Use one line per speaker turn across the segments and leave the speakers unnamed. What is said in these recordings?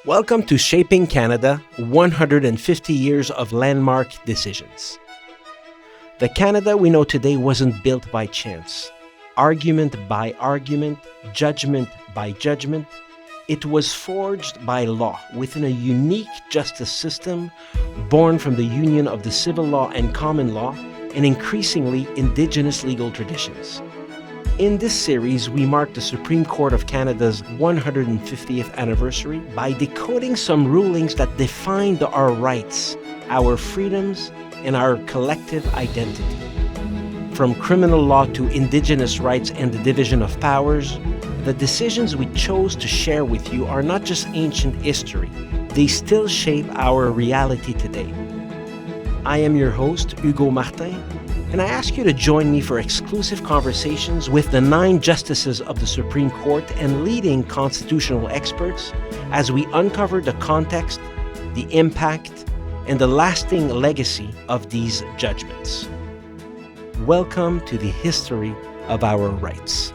Welcome to Shaping Canada, 150 Years of Landmark Decisions. The Canada we know today wasn't built by chance, argument by argument, judgment by judgment. It was forged by law within a unique justice system born from the union of the civil law and common law and increasingly Indigenous legal traditions. In this series, we mark the Supreme Court of Canada's 150th anniversary by decoding some rulings that defined our rights, our freedoms, and our collective identity. From criminal law to Indigenous rights and the division of powers, the decisions we chose to share with you are not just ancient history, they still shape our reality today. I am your host, Hugo Martin, and I ask you to join me for exclusive conversations with the 9 justices of the Supreme Court and leading constitutional experts as we uncover the context, the impact, and the lasting legacy of these judgments. Welcome to the history of our rights.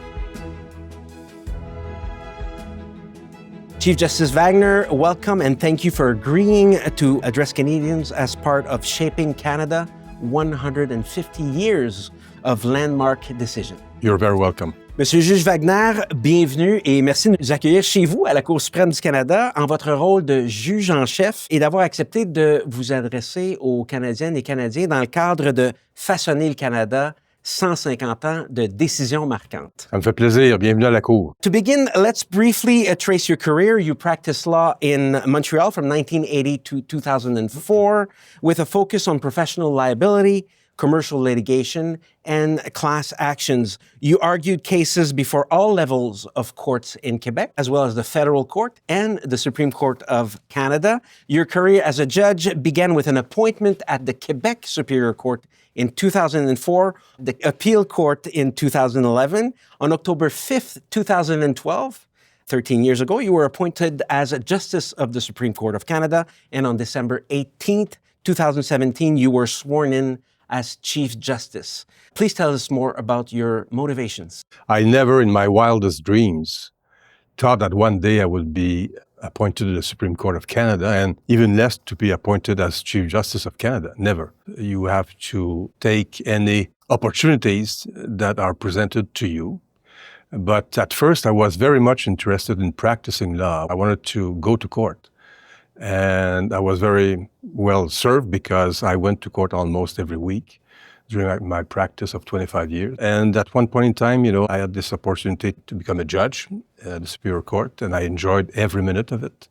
Chief Justice Wagner, welcome and thank you for agreeing to address Canadians as part of Shaping Canada, 150 Years of Landmark Decision.
You're very welcome.
Monsieur Juge Wagner, bienvenue et merci de nous accueillir chez vous à la Cour suprême du Canada en votre rôle de juge en chef et d'avoir accepté de vous adresser aux Canadiennes et Canadiens dans le cadre de Façonner le Canada, 150 ans de décisions marquantes.
Ça me fait plaisir. Bienvenue à la Cour.
To begin, let's briefly trace your career. You practiced law in Montreal from 1980 to 2004 with a focus on professional liability, commercial litigation, and class actions. You argued cases before all levels of courts in Quebec, as well as the Federal Court and the Supreme Court of Canada. Your career as a judge began with an appointment at the Quebec Superior Court in 2004, the Appeal Court in 2011. On October 5th, 2012, 13 years ago, you were appointed as a Justice of the Supreme Court of Canada, and on December 18th, 2017, you were sworn in as Chief Justice. Please tell us more about your motivations.
I never in my wildest dreams thought that one day I would be appointed to the Supreme Court of Canada, and even less to be appointed as Chief Justice of Canada. Never. You have to take any opportunities that are presented to you. But at first, I was very much interested in practicing law. I wanted to go to court. And I was very well served because I went to court almost every week during my practice of 25 years. And at one point in time, I had this opportunity to become a judge at the Superior Court, and I enjoyed every minute of it.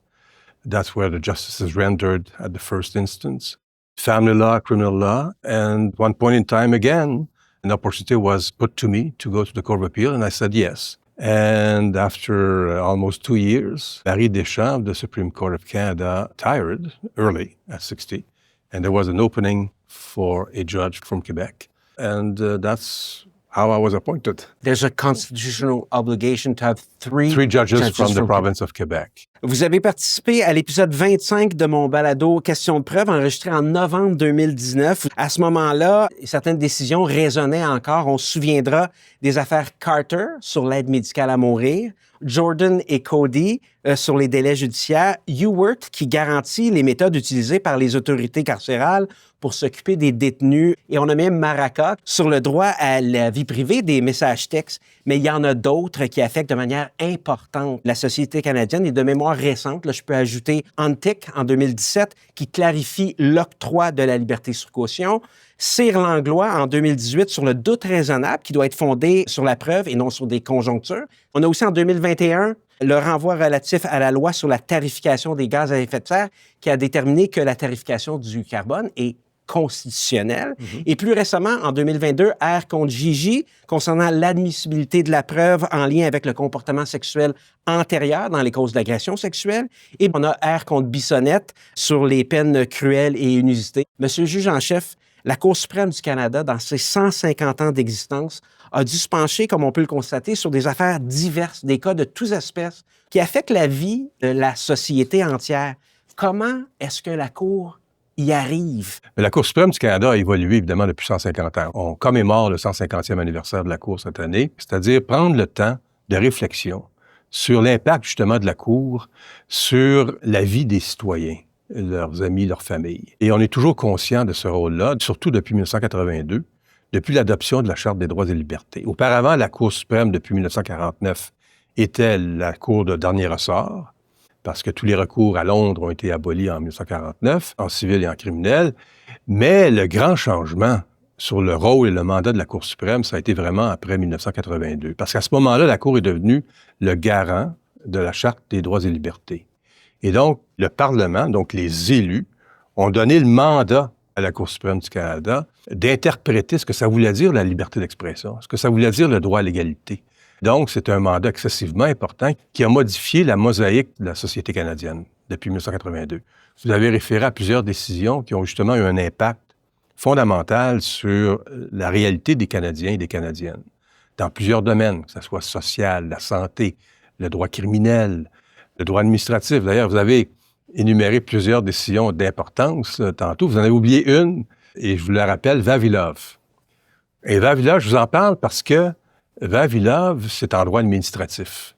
That's where the justices rendered at the first instance. Family law, criminal law, and at one point in time, again, an opportunity was put to me to go to the Court of Appeal, and I said yes. And after almost 2 years, Marie Deschamps of the Supreme Court of Canada retired early at 60, and there was an opening for a judge from Quebec. And that's how I was appointed.
There's a constitutional obligation to have three
judges from the province of Quebec.
Vous avez participé à l'épisode 25 de mon balado Questions de preuve enregistré en novembre 2019. À ce moment-là, certaines décisions résonnaient encore. On se souviendra des affaires Carter sur l'aide médicale à mourir, Jordan et Cody sur les délais judiciaires, Ewert qui garantit les méthodes utilisées par les autorités carcérales pour s'occuper des détenus. Et on a même Maraca sur le droit à la vie privée des messages textes. Mais il y en a d'autres qui affectent de manière importante la société canadienne. Et de mémoire récente, là, je peux ajouter Antic en 2017 qui clarifie l'octroi de la liberté sous caution. Cyr Langlois en 2018 sur le doute raisonnable qui doit être fondé sur la preuve et non sur des conjonctures. On a aussi en 2021 le renvoi relatif à la loi sur la tarification des gaz à effet de serre qui a déterminé que la tarification du carbone est constitutionnelle. Et plus récemment, en 2022, R contre Gigi, concernant l'admissibilité de la preuve en lien avec le comportement sexuel antérieur dans les causes d'agression sexuelle. Et on a R contre Bissonnette sur les peines cruelles et inusitées. Monsieur le juge en chef, la Cour suprême du Canada, dans ses 150 ans d'existence, a dû se pencher, comme on peut le constater, sur des affaires diverses, des cas de toutes espèces, qui affectent la vie de la société entière. Comment est-ce que la Cour y arrive?
La Cour suprême du Canada a évolué évidemment depuis 150 ans. On commémore le 150e anniversaire de la Cour cette année, c'est-à-dire prendre le temps de réflexion sur l'impact justement de la Cour sur la vie des citoyens, leurs amis, leurs familles. Et on est toujours conscient de ce rôle-là, surtout depuis 1982, depuis l'adoption de la Charte des droits et libertés. Auparavant, la Cour suprême, depuis 1949, était la Cour de dernier ressort, parce que tous les recours à Londres ont été abolis en 1949, en civil et en criminel. Mais le grand changement sur le rôle et le mandat de la Cour suprême, ça a été vraiment après 1982. Parce qu'à ce moment-là, la Cour est devenue le garant de la Charte des droits et libertés. Et donc, le Parlement, donc les élus, ont donné le mandat à la Cour suprême du Canada d'interpréter ce que ça voulait dire la liberté d'expression, ce que ça voulait dire le droit à l'égalité. Donc, c'est un mandat excessivement important qui a modifié la mosaïque de la société canadienne depuis 1982. Vous avez référé à plusieurs décisions qui ont justement eu un impact fondamental sur la réalité des Canadiens et des Canadiennes, dans plusieurs domaines, que ce soit social, la santé, le droit criminel, le droit administratif. D'ailleurs, vous avez énuméré plusieurs décisions d'importance tantôt. Vous en avez oublié une, et je vous la rappelle, Vavilov. Et Vavilov, je vous en parle parce que Vavilov, c'est en droit administratif.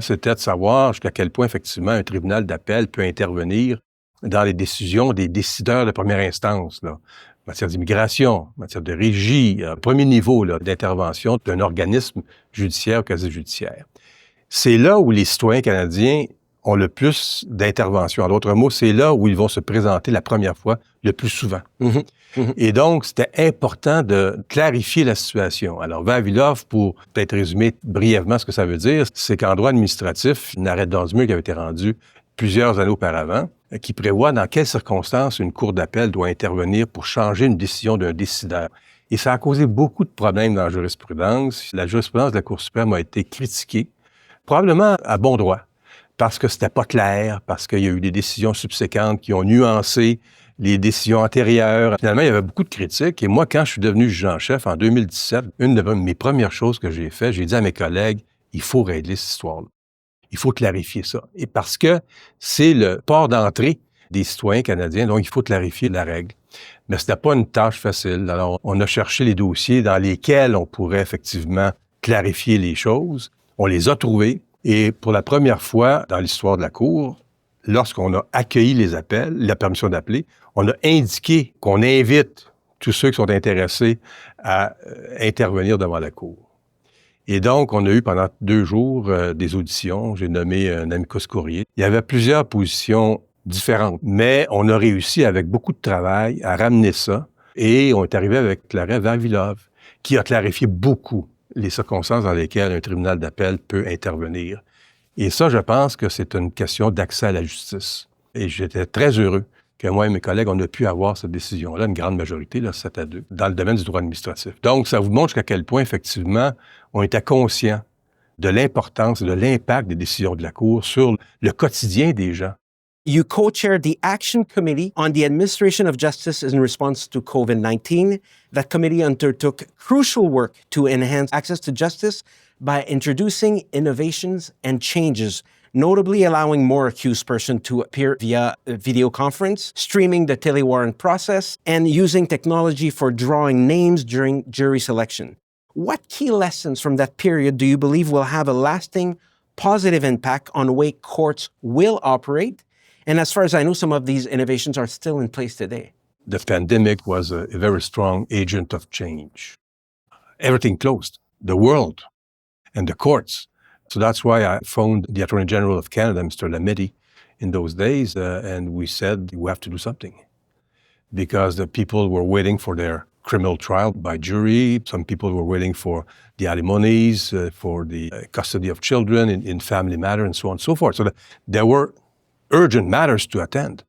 C'était de savoir jusqu'à quel point, effectivement, un tribunal d'appel peut intervenir dans les décisions des décideurs de première instance, là, en matière d'immigration, en matière de régie, premier niveau d'intervention d'un organisme judiciaire ou quasi-judiciaire. C'est là où les citoyens canadiens ont le plus d'intervention. En d'autres mots, c'est là où ils vont se présenter la première fois le plus souvent. Et donc, c'était important de clarifier la situation. Alors, Vavilov, pour peut-être résumer brièvement ce que ça veut dire, c'est qu'en droit administratif, un arrêt d'Osmer qui avait été rendu plusieurs années auparavant, qui prévoit dans quelles circonstances une cour d'appel doit intervenir pour changer une décision d'un décideur. Et ça a causé beaucoup de problèmes dans la jurisprudence. La jurisprudence de la Cour suprême a été critiquée, probablement à bon droit, parce que c'était pas clair, parce qu'il y a eu des décisions subséquentes qui ont nuancé les décisions antérieures. Finalement, il y avait beaucoup de critiques. Et moi, quand je suis devenu juge en chef en 2017, une de mes premières choses que j'ai fait, j'ai dit à mes collègues, il faut régler cette histoire-là. Il faut clarifier ça. Et parce que c'est le port d'entrée des citoyens canadiens, donc il faut clarifier la règle. Mais ce n'était pas une tâche facile. Alors, on a cherché les dossiers dans lesquels on pourrait effectivement clarifier les choses. On les a trouvés. Et pour la première fois dans l'histoire de la Cour, lorsqu'on a accueilli les appels, la permission d'appeler, on a indiqué qu'on invite tous ceux qui sont intéressés à intervenir devant la Cour. Et donc, on a eu pendant 2 jours des auditions. J'ai nommé un amicus curiae. Il y avait plusieurs positions différentes, mais on a réussi avec beaucoup de travail à ramener ça et on est arrivé avec l'arrêt Vavilov qui a clarifié beaucoup les circonstances dans lesquelles un tribunal d'appel peut intervenir. Et ça, je pense que c'est une question d'accès à la justice. Et j'étais très heureux que moi et mes collègues, on a pu avoir cette décision-là, une grande majorité, 7-2, dans le domaine du droit administratif. Donc, ça vous montre jusqu'à quel point, effectivement, on était conscient de l'importance et de l'impact des décisions de la Cour sur le quotidien des gens.
You co-chaired the Action Committee on the Administration of Justice in response to COVID-19. That committee undertook crucial work to enhance access to justice by introducing innovations and changes, notably allowing more accused persons to appear via video conference, streaming the telewarrant process, and using technology for drawing names during jury selection. What key lessons from that period do you believe will have a lasting positive impact on the way courts will operate? And as far as I know, some of these innovations are still in place today.
The pandemic was a very strong agent of change. Everything closed, the world and the courts. So that's why I phoned the Attorney General of Canada, Mr. Lametti, in those days, and we said, we have to do something. Because the people were waiting for their criminal trial by jury. Some people were waiting for the alimonies, for the custody of children in family matter, and so on and so forth. So there were urgent matters to attend.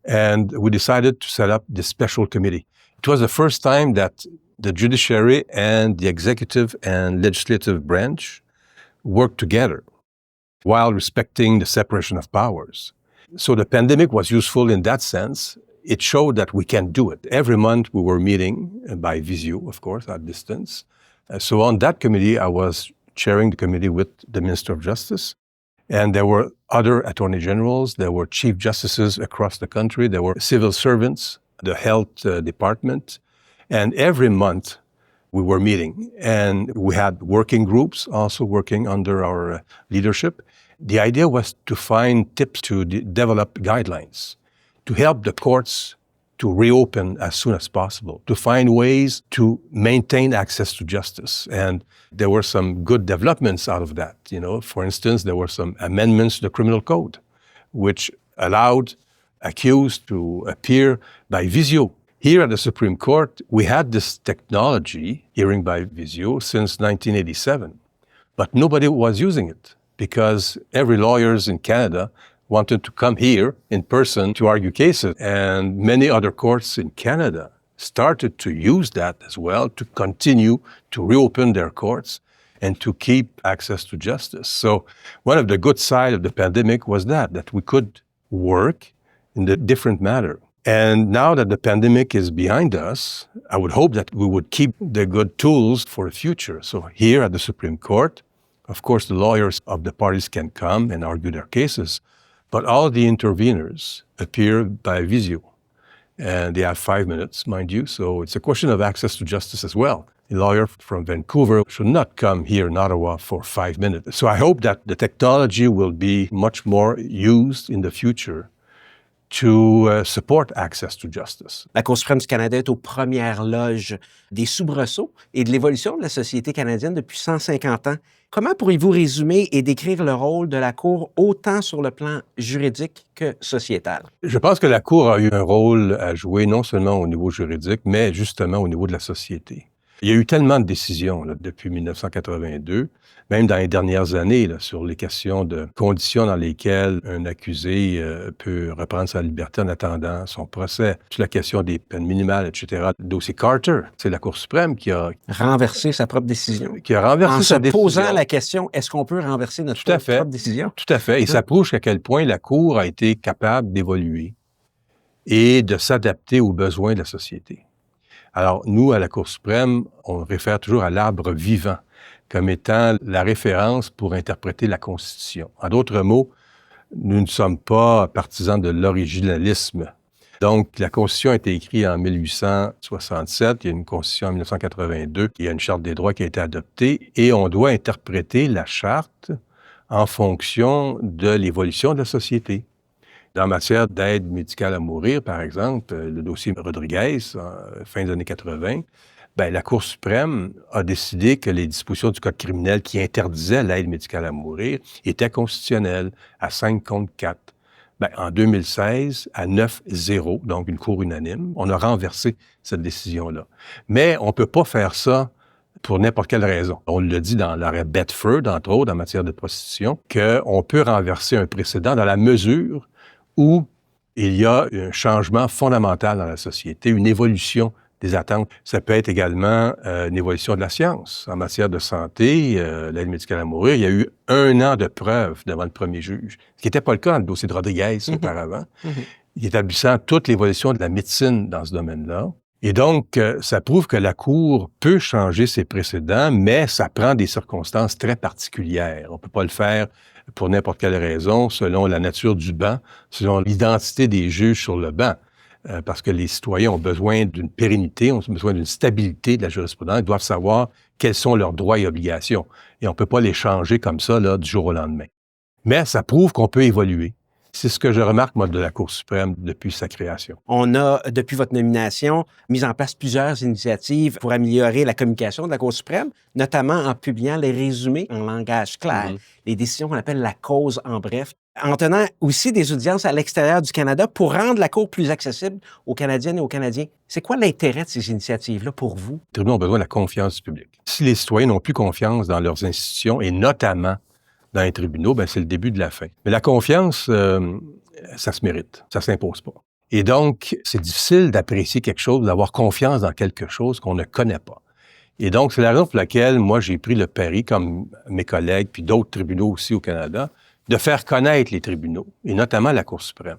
And we decided to set up this special committee. It was the first time that the judiciary and the executive and legislative branch worked together while respecting the separation of powers. So the pandemic was useful in that sense. It showed that we can do it. Every month we were meeting by visio, of course, at distance. So on that committee, I was chairing the committee with the Minister of Justice. And there were other attorney generals, there were chief justices across the country, there were civil servants, the health department. And every month we were meeting, and we had working groups also working under our leadership. The idea was to find tips to develop guidelines to help the courts to reopen as soon as possible, to find ways to maintain access to justice. And there were some good developments out of that. For instance, there were some amendments to the criminal code, which allowed accused to appear by visio. Here at the Supreme Court, we had this technology, hearing by visio, since 1987, but nobody was using it because every lawyer in Canada wanted to come here in person to argue cases. And many other courts in Canada started to use that as well to continue to reopen their courts and to keep access to justice. So one of the good sides of the pandemic was that we could work in a different manner. And now that the pandemic is behind us, I would hope that we would keep the good tools for the future. So here at the Supreme Court, of course, the lawyers of the parties can come and argue their cases, but all the interveners appear by visio. And they have 5 minutes, mind you, so it's a question of access to justice as well. A lawyer from Vancouver should not come here in Ottawa for 5 minutes. So I hope that the technology will be much more used in the future to support access to justice.
La Cour suprême du Canada est aux premières loges des soubresauts et de l'évolution de la société canadienne depuis 150 ans. Comment pourriez-vous résumer et décrire le rôle de la Cour autant sur le plan juridique que sociétal?
Je pense que la Cour a eu un rôle à jouer non seulement au niveau juridique, mais justement au niveau de la société. Il y a eu tellement de décisions depuis 1982, même dans les dernières années, sur les questions de conditions dans lesquelles un accusé peut reprendre sa liberté en attendant son procès, toute la question des peines minimales, etc. Le dossier Carter, c'est la Cour suprême qui a
renversé sa propre décision.
Qui a renversé sa décision.
En se posant la question, est-ce qu'on peut renverser notre propre décision?
Tout à fait. Et ça prouve à quel point la Cour a été capable d'évoluer et de s'adapter aux besoins de la société. Alors, nous, à la Cour suprême, on réfère toujours à l'arbre vivant comme étant la référence pour interpréter la Constitution. En d'autres mots, nous ne sommes pas partisans de l'originalisme. Donc, la Constitution a été écrite en 1867, il y a une Constitution en 1982, il y a une Charte des droits qui a été adoptée, et on doit interpréter la Charte en fonction de l'évolution de la société. En matière d'aide médicale à mourir, par exemple, le dossier Rodriguez, fin des années 80, la Cour suprême a décidé que les dispositions du Code criminel qui interdisaient l'aide médicale à mourir étaient constitutionnelles à 5 contre 4. En 2016, à 9-0, donc une cour unanime, on a renversé cette décision-là. Mais on ne peut pas faire ça pour n'importe quelle raison. On le dit dans l'arrêt Bedford, entre autres, en matière de prostitution, qu'on peut renverser un précédent dans la mesure où il y a un changement fondamental dans la société, une évolution des attentes. Ça peut être également une évolution de la science. En matière de santé, l'aide médicale à mourir, il y a eu 1 an de preuves devant le premier juge, ce qui n'était pas le cas dans le dossier de Rodriguez auparavant, établissant toute l'évolution de la médecine dans ce domaine-là. Et donc, ça prouve que la Cour peut changer ses précédents, mais ça prend des circonstances très particulières. On ne peut pas le faire pour n'importe quelle raison, selon la nature du banc, selon l'identité des juges sur le banc, parce que les citoyens ont besoin d'une pérennité, ont besoin d'une stabilité de la jurisprudence, ils doivent savoir quels sont leurs droits et obligations. Et on ne peut pas les changer comme ça du jour au lendemain. Mais ça prouve qu'on peut évoluer. C'est ce que je remarque, moi, de la Cour suprême depuis sa création.
On a, depuis votre nomination, mis en place plusieurs initiatives pour améliorer la communication de la Cour suprême, notamment en publiant les résumés en langage clair, les décisions qu'on appelle la cause en bref, en tenant aussi des audiences à l'extérieur du Canada pour rendre la Cour plus accessible aux Canadiennes et aux Canadiens. C'est quoi l'intérêt de ces initiatives-là pour vous?
Les tribunaux ont besoin de la confiance du public. Si les citoyens n'ont plus confiance dans leurs institutions, et notamment dans les tribunaux, c'est le début de la fin. Mais la confiance, ça se mérite, ça s'impose pas. Et donc, c'est difficile d'apprécier quelque chose, d'avoir confiance dans quelque chose qu'on ne connaît pas. Et donc, c'est la raison pour laquelle, moi, j'ai pris le pari, comme mes collègues, puis d'autres tribunaux aussi au Canada, de faire connaître les tribunaux, et notamment la Cour suprême.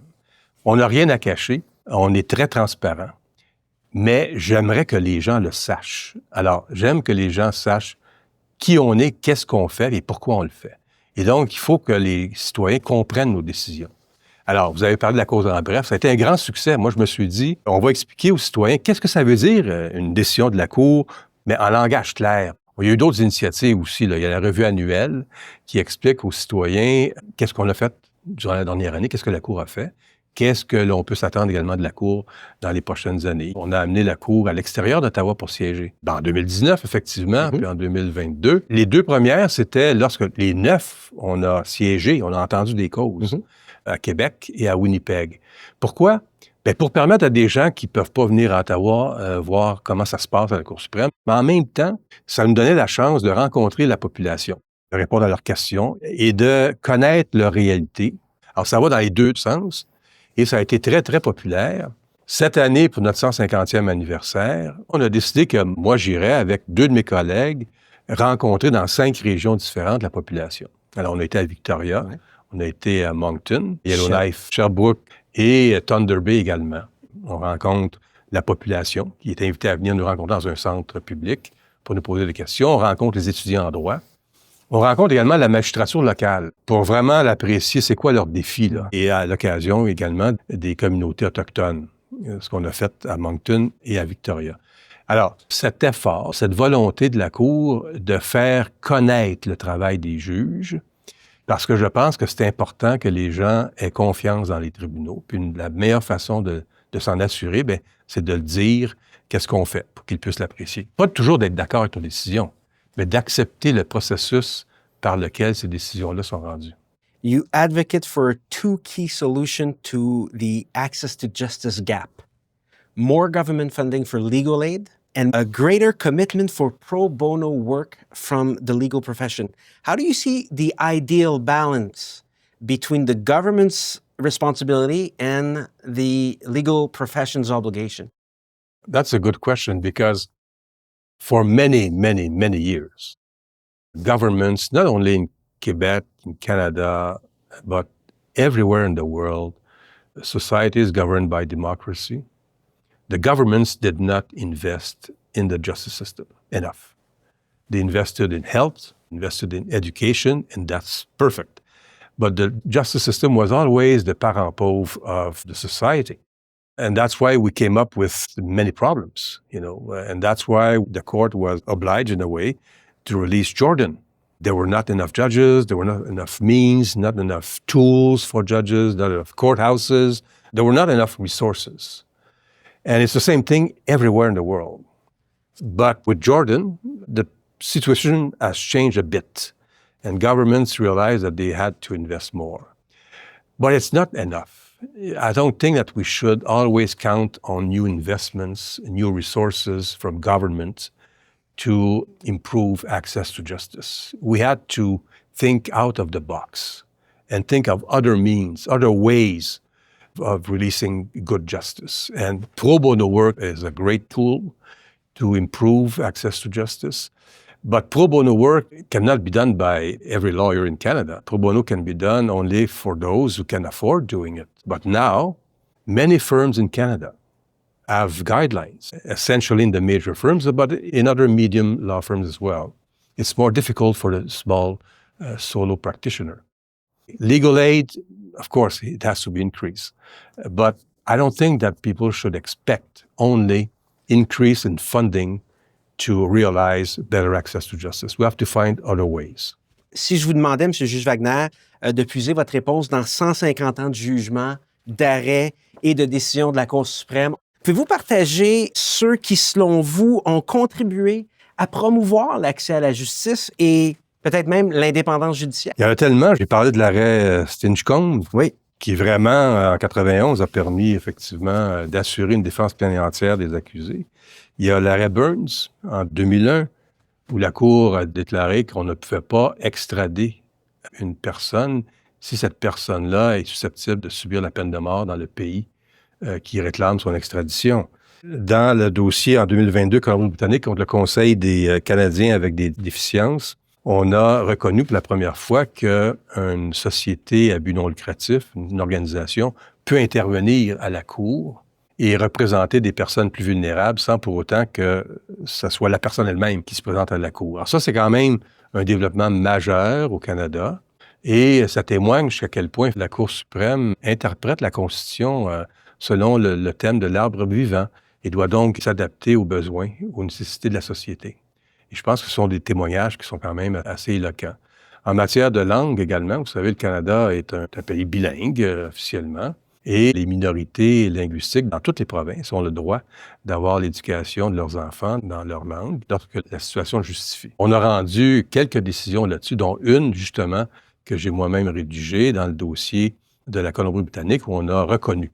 On n'a rien à cacher, on est très transparent, mais j'aimerais que les gens le sachent. Alors, j'aime que les gens sachent qui on est, qu'est-ce qu'on fait et pourquoi on le fait. Et donc, il faut que les citoyens comprennent nos décisions. Alors, vous avez parlé de la cause en bref, ça a été un grand succès. Moi, je me suis dit, on va expliquer aux citoyens qu'est-ce que ça veut dire une décision de la Cour, mais en langage clair. Il y a eu d'autres initiatives aussi. Là. Il y a la revue annuelle qui explique aux citoyens qu'est-ce qu'on a fait durant la dernière année, qu'est-ce que la Cour a fait, qu'est-ce que l'on peut s'attendre également de la Cour dans les prochaines années. On a amené la Cour à l'extérieur d'Ottawa pour siéger. En 2019, effectivement, puis en 2022. Les deux premières, c'était lorsque les 9, on a siégé, on a entendu des causes à Québec et à Winnipeg. Pourquoi? Bien, pour permettre à des gens qui ne peuvent pas venir à Ottawa voir comment ça se passe à la Cour suprême, mais en même temps, ça nous donnait la chance de rencontrer la population, de répondre à leurs questions et de connaître leur réalité. Alors, ça va dans les deux sens et ça a été très, très populaire. Cette année, pour notre 150e anniversaire, on a décidé que moi, j'irais avec 2 de mes collègues rencontrer dans 5 régions différentes la population. Alors, on a été à Victoria, on a été à Moncton, Yellowknife, Sherbrooke, et Thunder Bay également. On rencontre la population qui est invitée à venir nous rencontrer dans un centre public pour nous poser des questions. On rencontre les étudiants en droit. On rencontre également la magistrature locale pour vraiment l'apprécier, c'est quoi leurs défis, là. Et à l'occasion également des communautés autochtones, ce qu'on a fait à Moncton et à Victoria. Alors, cet effort, cette volonté de la Cour de faire connaître le travail des juges, parce que je pense que c'est important que les gens aient confiance dans les tribunaux. Puis la meilleure façon de s'en assurer, bien, c'est de le dire, qu'est-ce qu'on fait pour qu'ils puissent l'apprécier. Pas toujours d'être d'accord avec nos décisions, mais d'accepter le processus par lequel ces décisions-là sont rendues.
You advocate for 2 key solutions to the access to justice gap. More government funding for legal aid and a greater commitment for pro bono work from the legal profession. How do you see the ideal balance between the government's responsibility and the legal profession's obligation?
That's a good question because for many, many, many years, governments, not only in Quebec, in Canada, but everywhere in the world, society is governed by democracy. The governments did not invest in the justice system enough. They invested in health, invested in education, and that's perfect. But the justice system was always the parent pauvre of the society. And that's why we came up with many problems, and that's why the court was obliged in a way to release Jordan. There were not enough judges, there were not enough means, not enough tools for judges, not enough courthouses, there were not enough resources. And it's the same thing everywhere in the world. But with Jordan, the situation has changed a bit, and governments realized that they had to invest more. But it's not enough. I don't think that we should always count on new investments, new resources from government to improve access to justice. We had to think out of the box and think of other means, other ways of releasing good justice. And pro bono work is a great tool to improve access to justice. But pro bono work cannot be done by every lawyer in Canada. Pro bono can be done only for those who can afford doing it. But now, many firms in Canada have guidelines, essentially in the major firms, but in other medium law firms as well. It's more difficult for the small solo practitioner. Legal aid, of course, it has to be increased. But I don't think that people should expect only increase in funding to realize better access to justice. We have to find other ways.
Si je vous demandais, M. le juge Wagner, de puiser votre réponse dans 150 ans de jugement, d'arrêt et de décision de la Cour suprême, pouvez-vous partager ceux qui, selon vous, ont contribué à promouvoir l'accès à la justice et peut-être même l'indépendance judiciaire?
Il y en a tellement. J'ai parlé de l'arrêt Stinchcombe, qui vraiment, en 91, a permis effectivement d'assurer une défense pleine et entière des accusés. Il y a l'arrêt Burns, en 2001, où la Cour a déclaré qu'on ne pouvait pas extrader une personne si cette personne-là est susceptible de subir la peine de mort dans le pays qui réclame son extradition. Dans le dossier en 2022, Colombie-Britannique contre le Conseil des Canadiens avec des déficiences, on a reconnu pour la première fois qu'une société à but non lucratif, une organisation, peut intervenir à la Cour et représenter des personnes plus vulnérables sans pour autant que ce soit la personne elle-même qui se présente à la Cour. Alors ça, c'est quand même un développement majeur au Canada et ça témoigne jusqu'à quel point la Cour suprême interprète la Constitution selon le thème de l'arbre vivant. et doit donc s'adapter aux besoins, aux nécessités de la société. Et je pense que ce sont des témoignages qui sont quand même assez éloquents. En matière de langue également, vous savez, le Canada est un pays bilingue officiellement, et les minorités linguistiques dans toutes les provinces ont le droit d'avoir l'éducation de leurs enfants dans leur langue lorsque la situation le justifie. On a rendu quelques décisions là-dessus, dont une, justement, que j'ai moi-même rédigée dans le dossier de la Colombie-Britannique, où on a reconnu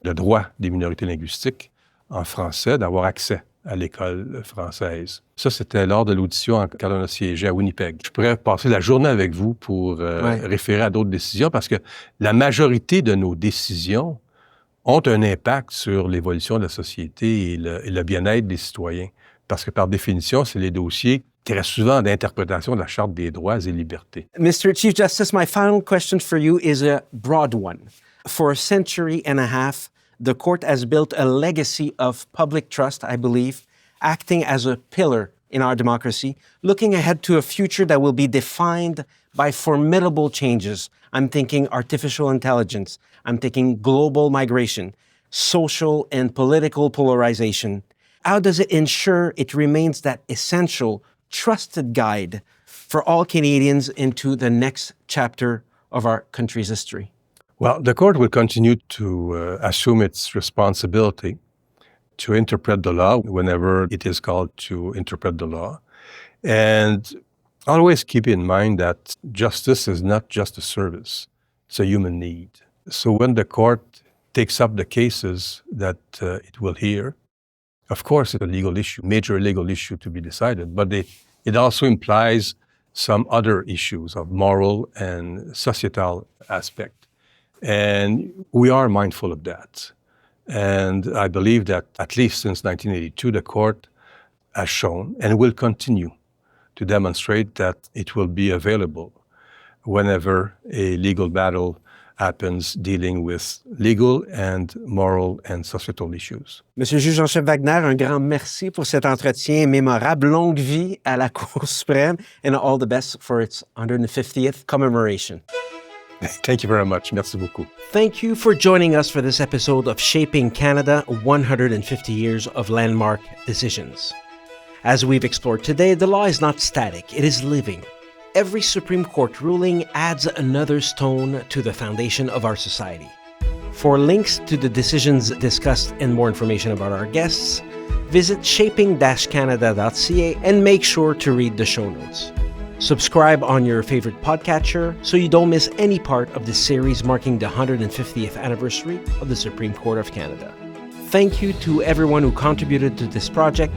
le droit des minorités linguistiques en français d'avoir accès à l'école française. Ça, c'était lors de l'audition quand on a siégé à Winnipeg. Je pourrais passer la journée avec vous pour référer à d'autres décisions parce que la majorité de nos décisions ont un impact sur l'évolution de la société et le bien-être des citoyens. Parce que par définition, c'est les dossiers très souvent d'interprétation de la Charte des droits et libertés.
Mr. Chief Justice, my final question for you is a broad one. For a century and a half, the court has built a legacy of public trust, I believe, acting as a pillar in our democracy, looking ahead to a future that will be defined by formidable changes. I'm thinking artificial intelligence. I'm thinking global migration, social and political polarization. How does it ensure it remains that essential, trusted guide for all Canadians into the next chapter of our country's history?
Well, the court will continue to assume its responsibility to interpret the law whenever it is called to interpret the law. And always keep in mind that justice is not just a service, it's a human need. So when the court takes up the cases that it will hear, of course, it's a legal issue, major legal issue to be decided, but it also implies some other issues of moral and societal aspect. And we are mindful of that. And I believe that at least since 1982, the court has shown and will continue to demonstrate that it will be available whenever a legal battle happens dealing with legal and moral and societal issues.
Monsieur Juge en chef Wagner, un grand merci pour cet entretien mémorable. Longue vie à la Cour suprême and all the best for its 150th commemoration.
Thank you very much. Merci beaucoup.
Thank you for joining us for this episode of Shaping Canada, 150 Years of Landmark Decisions. As we've explored today, the law is not static, it is living. Every Supreme Court ruling adds another stone to the foundation of our society. For links to the decisions discussed and more information about our guests, visit shaping-canada.ca and make sure to read the show notes. Subscribe on your favorite podcatcher so you don't miss any part of this series marking the 150th anniversary of the Supreme Court of Canada. Thank you to everyone who contributed to this project: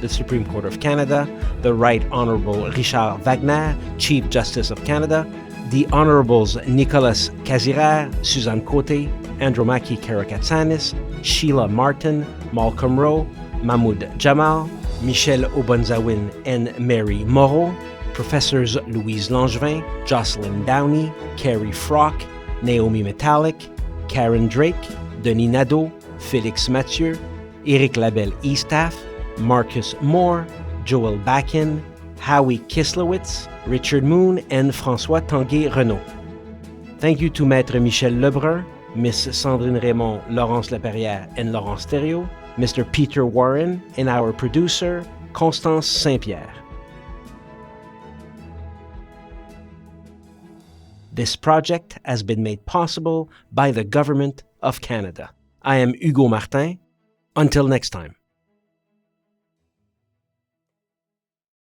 the Supreme Court of Canada, the Right Honourable Richard Wagner, Chief Justice of Canada, the Honourables Nicolas Cazirère, Suzanne Côté, Andromache Karakatsanis, Sheila Martin, Malcolm Rowe, Mahmoud Jamal, Michel Obonzawin and Mary Moreau, Professors Louise Langevin, Jocelyn Downey, Carrie Frock, Naomi Metallic, Karen Drake, Denis Nadeau, Félix Mathieu, Éric Labelle-Eastaff, Marcus Moore, Joel Bakken, Howie Kislowitz, Richard Moon, and François Tanguay-Renaud. Thank you to Maître Michel Lebrun, Miss Sandrine Raymond, Laurence Laperrière, and Laurence Thériault, Mr. Peter Warren, and our producer, Constance Saint-Pierre. This project has been made possible by the Government of Canada. I am Hugo Martin. Until next time.